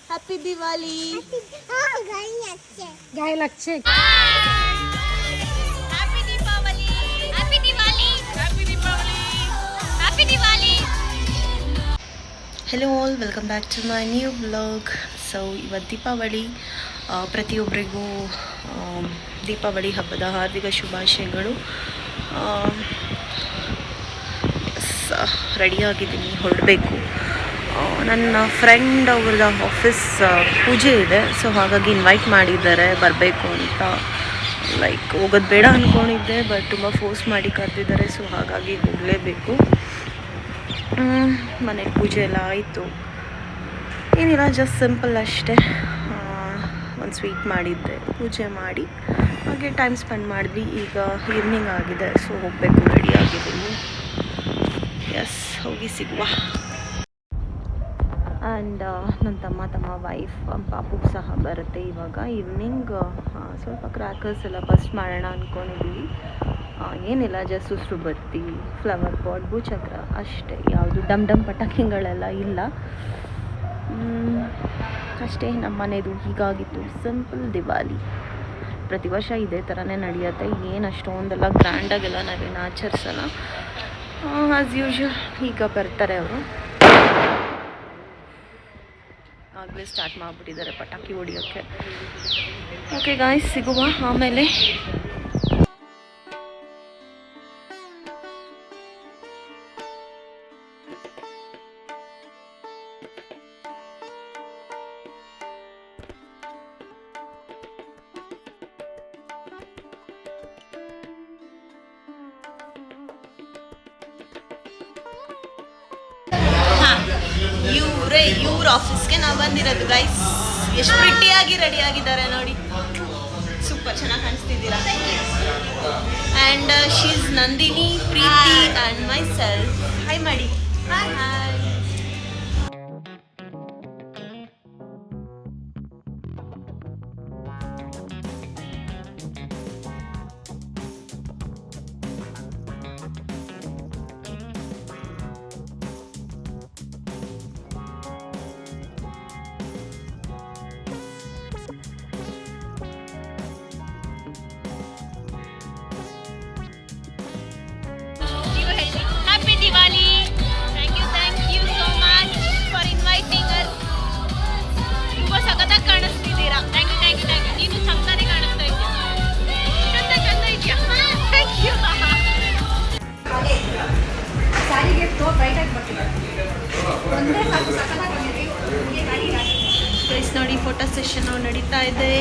Happy Diwali. गाय लक्षे happy Deepavali. Happy Diwali. Happy Deepavali. Happy Diwali. Hello all, welcome back to my new vlog. So ಇವತ್ತು ದೀಪಾವಳಿ. ಪ್ರತಿಯೊಬ್ಬರಿಗೂ ದೀಪಾವಳಿ ಹಬ್ಬದ ಹಾರ್ದಿಕ ಶುಭಾಶಯಗಳು. ರೆಡಿಯಾಗಿದ್ದೀನಿ, ಹೊರಡಬೇಕು. ನನ್ನ ಫ್ರೆಂಡ್ ಅವ್ರದ್ದು ಆಫೀಸ್ ಪೂಜೆ ಇದೆ, ಸೊ ಹಾಗಾಗಿ ಇನ್ವೈಟ್ ಮಾಡಿದ್ದಾರೆ ಬರಬೇಕು ಅಂತ. ಲೈಕ್ ಹೋಗೋದು ಬೇಡ ಅಂದ್ಕೊಂಡಿದ್ದೆ, ಬಟ್ ತುಂಬ ಫೋರ್ಸ್ ಮಾಡಿ ಕರೆದಿದ್ದಾರೆ, ಸೊ ಹಾಗಾಗಿ ಹೋಗಲೇಬೇಕು. ಮನೆಗೆ ಪೂಜೆ ಎಲ್ಲ ಆಯಿತು. ಏನಿಲ್ಲ, ಜಸ್ಟ್ ಸಿಂಪಲ್ ಅಷ್ಟೇ. ಒಂದು ಸ್ವೀಟ್ ಮಾಡಿದ್ದೆ, ಪೂಜೆ ಮಾಡಿ ಹಾಗೆ ಟೈಮ್ ಸ್ಪೆಂಡ್ ಮಾಡಿದ್ವಿ. ಈಗ ಈವ್ನಿಂಗ್ ಆಗಿದೆ, ಸೊ ಹೋಗಬೇಕು, ರೆಡಿ ಆಗಿದ್ದೀನಿ. ಎಸ್, ಹೋಗಿ ಸಿಗುವ. ಆ್ಯಂಡ್ ನನ್ನ ತಮ್ಮ ವೈಫ್ ಪಾಪು ಸಹ ಬರುತ್ತೆ ಇವಾಗ ಈವ್ನಿಂಗ್. ಸ್ವಲ್ಪ ಕ್ರ್ಯಾಕರ್ಸ್ ಎಲ್ಲ ಬಸ್ಟ್ ಮಾಡೋಣ ಅಂದ್ಕೊಂಡಿದ್ದೀವಿ. ಏನಿಲ್ಲ, ಜಸ್ಟ್ ಉಸಿರು ಬತ್ತಿ, ಫ್ಲವರ್ ಪಾಟ್, ಭೂಚಕ್ರ ಅಷ್ಟೇ. ಯಾವುದು ಡಮ್ ಪಟಾಕಿಗಳೆಲ್ಲ ಇಲ್ಲ. ಅಷ್ಟೇ ನಮ್ಮ ಮನೆಯದು ಹೀಗಾಗಿತ್ತು. ಸಿಂಪಲ್ ದಿವಾಲಿ. ಪ್ರತಿ ವರ್ಷ ಇದೇ ಥರನೇ ನಡೆಯುತ್ತೆ. ಏನು ಅಷ್ಟೊಂದೆಲ್ಲ ಗ್ರ್ಯಾಂಡಾಗೆಲ್ಲ ನಾವೇನು ಆಚರಿಸಲ್ಲ. ಆ್ಯಸ್ ಯೂಶ್ವಲ್ ಈಗ ಬರ್ತಾರೆ ಅವರು. ಆಗಲೇ ಸ್ಟಾರ್ಟ್ ಮಾಡಿಬಿಟ್ಟಿದ್ದಾರೆ ಪಟಾಕಿ ಹೊಡಿಯೋಕ್ಕೆ. ಓಕೆ ಗಾಯ್ಸ್, ಸಿಗುವ ಆಮೇಲೆ. ಇವ್ರ ಆಫೀಸ್ಗೆ ನಾವು ಬಂದಿರೋದು ಗೈಸ್. ಎಷ್ಟು ಪ್ರಿಟಿಯಾಗಿ ರೆಡಿ ಆಗಿದ್ದಾರೆ ನೋಡಿ, ಸೂಪರ್ ಚೆನ್ನಾಗಿ ಕಾಣಿಸ್ತಿದ್ದೀರಾ. And she's Nandini, Preethi and myself. Hi ಮಾಡಿ. Hi. Happy Diwali. Thank you so much for inviting us. ತುಂಬಾ ಸಖತ್ತಾಗಿ ಕಾಣಿಸ್ತಿದ್ದೀರಾ. Thank you. ನೀನು ಚೆನ್ನಾಗಿ ಕಾಣಿಸ್ತಾ ಇದ್ದೀಯ. ಚಂದ ಇದೆಯಾ. Thank you. ಸಾರಿಗೆ ತೋ ಬ್ರೈಟ್ ಆಗಿ ಬರ್ತಿದೆ. ಒಂದೇ ಸಾಕು, ಸಖತ್ತಾಗಿ ಬಂದಿದೆ. ಗೈಸ್ ನೋಡಿ, ಫೋಟೋ ಸೆಷನ್ ನಡೀತಾ ಇದೆ.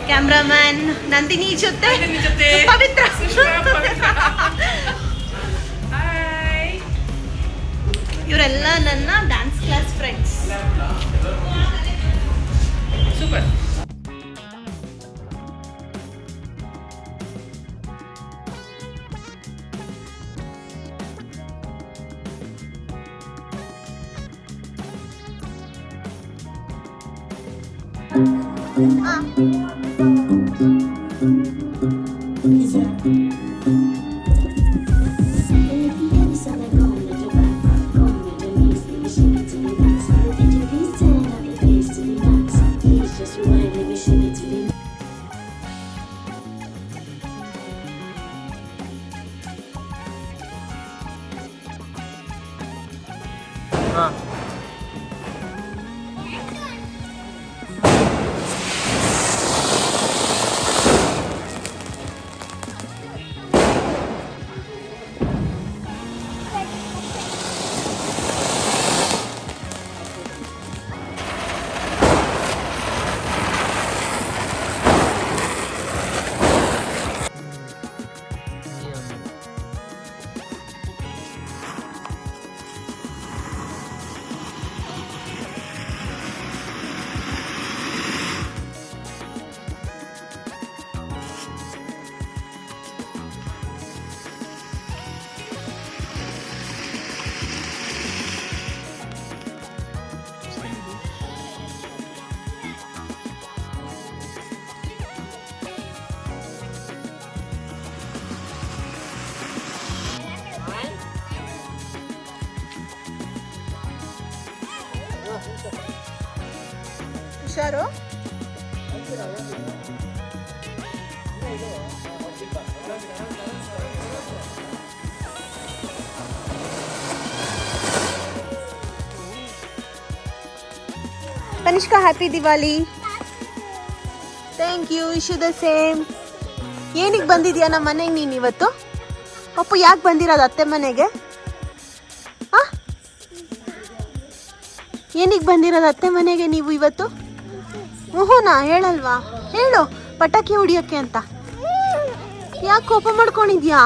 ಕ್ಯಾಮ್ರಾಮನ್ ನಂದಿನಿ ಜೊತೆ ಪವಿತ್ರ. ಇವರೆಲ್ಲ ನನ್ನ ಡ್ಯಾನ್ಸ್ ಕ್ಲಾಸ್ ಫ್ರೆಂಡ್ಸ್. ಸೂಪರ್. ಹುಷಾರು. Tanishka happy Diwali. Thank you. Wish you the same. ಏನಿಗೆ ಬಂದಿದ್ಯಾ ನಮ್ಮ ಮನೆಗೆ ನೀನು ಇವತ್ತು? ಅಪ್ಪು ಯಾಕೆ ಬಂದಿರೋದು ಅತ್ತೆ ಮನೆಗೆ? ಏನಿಗೆ ಬಂದಿರೋದು ಅತ್ತೆ ಮನೆಗೆ ನೀವು ಇವತ್ತು? ಓಹೋನಾ, ಹೇಳಲ್ವಾ? ಹೇಳು. ಪಟಾಕಿ ಹೊಡಿಯೋಕ್ಕೆ ಅಂತ. ಯಾಕೆ ಕೋಪ ಮಾಡ್ಕೊಂಡಿದ್ಯಾ?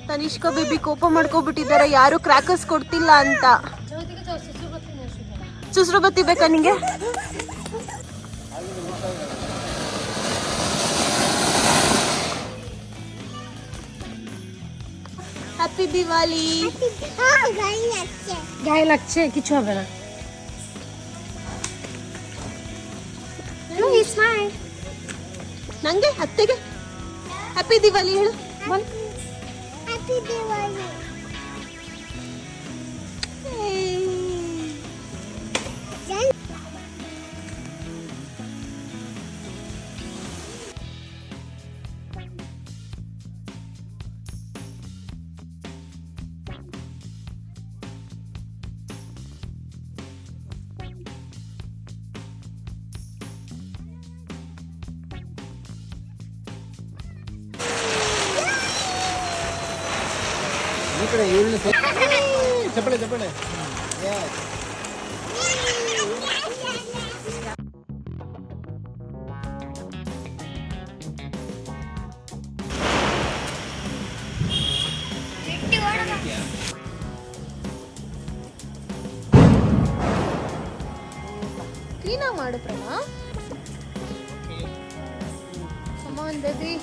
ತನಿಷ್ಕಾ ಬೇಬಿ ಕೋಪ ಮಾಡ್ಕೊಬಿಟ್ಟಿದ್ದಾರೆ, ಯಾರು ಕ್ರ್ಯಾಕರ್ಸ್ ಕೊಡ್ತಿಲ್ಲ ಅಂತ. ಸುಸ್ರು ಬತ್ತಿ ಬೇಕಾ ನಿಂಗೆ? হ্যাপি দিওয়ালি। গায়ে লাগছে, কিছু হবে না। ನಂಗೆ ಅತ್ತೆಗೆ ಹ್ಯಾಪಿ ದಿವಾಲಿ ಹೇಳು. ಹ್ಯಾಪಿ ದಿವಾಲಿ. ಚಪ್ಪಳೆ ಚಪ್ಪಳೆ. ಕ್ಲೀನಾಗಿ ಮಾಡು ಪ್ರಣಾ. ಕಮಾನ್ ಬೇಬಿ.